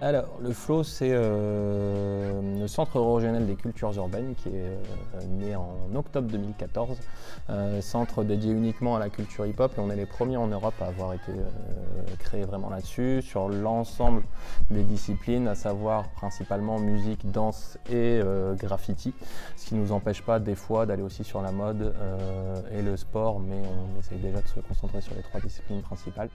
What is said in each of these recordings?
Alors, le FLO, c'est le Centre régional des cultures urbaines qui est né en octobre 2014, centre dédié uniquement à la culture hip-hop, et on est les premiers en Europe à avoir été créés vraiment là-dessus, sur l'ensemble des disciplines, à savoir principalement musique, danse et graffiti, ce qui ne nous empêche pas des fois d'aller aussi sur la mode et le sport, mais on essaye déjà de se concentrer sur les trois disciplines principales.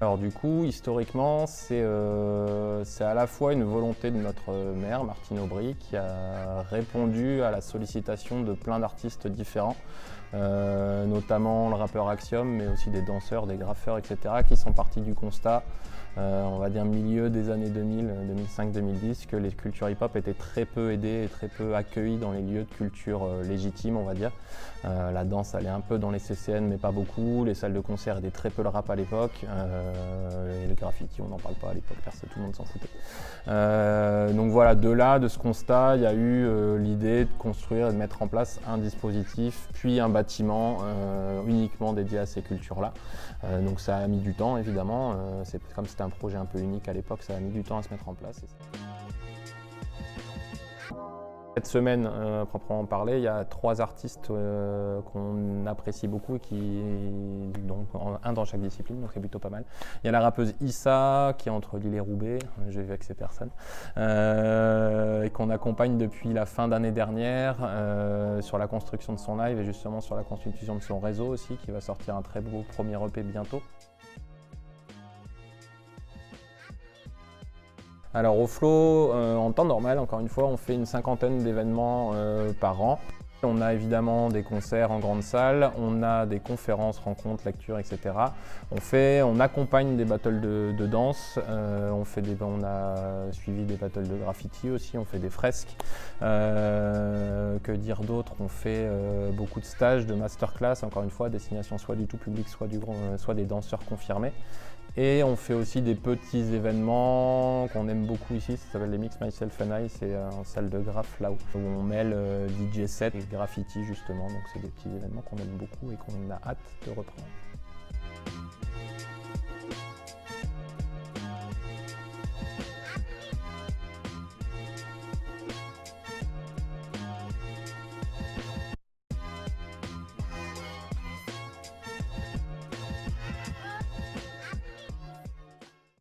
Alors du coup, historiquement, c'est à la fois une volonté de notre maire, Martine Aubry, qui a répondu à la sollicitation de plein d'artistes différents, notamment le rappeur Axiom, mais aussi des danseurs, des graffeurs, etc., qui sont partis du constat, on va dire milieu des années 2000, 2005-2010, que les cultures hip-hop étaient très peu aidées et très peu accueillies dans les lieux de culture légitimes, on va dire. La danse allait un peu dans les CCN, mais pas beaucoup. Les salles de concert aidaient très peu le rap à l'époque. Et le graffiti, on n'en parle pas à l'époque, tout le monde s'en foutait. Donc voilà, de ce constat, il y a eu l'idée de construire et de mettre en place un dispositif, puis un bâtiment uniquement dédié à ces cultures-là. Donc ça a mis du temps, évidemment. Comme c'était un projet un peu unique à l'époque, ça a mis du temps à se mettre en place. Cette semaine, proprement parler, il y a 3 artistes qu'on apprécie beaucoup, donc un dans chaque discipline, donc c'est plutôt pas mal. Il y a la rappeuse Issa, qui est entre Lille et Roubaix, j'ai vu avec ces personnes, et qu'on accompagne depuis la fin d'année dernière sur la construction de son live et justement sur la constitution de son réseau aussi, qui va sortir un très beau premier EP bientôt. Alors au FLO, en temps normal, encore une fois, on fait une 50aine d'événements par an. On a évidemment des concerts en grande salle, on a des conférences, rencontres, lectures, etc. On accompagne des battles de danse, on a suivi des battles de graffiti aussi, on fait des fresques. Que dire d'autre? On fait beaucoup de stages, de masterclass, encore une fois, à destination soit du tout public, soit des danseurs confirmés. Et on fait aussi des petits événements qu'on aime beaucoup ici, ça s'appelle les Mix Myself and I, c'est en salle de graph là où on mêle DJ set et graffiti justement, donc c'est des petits événements qu'on aime beaucoup et qu'on a hâte de reprendre.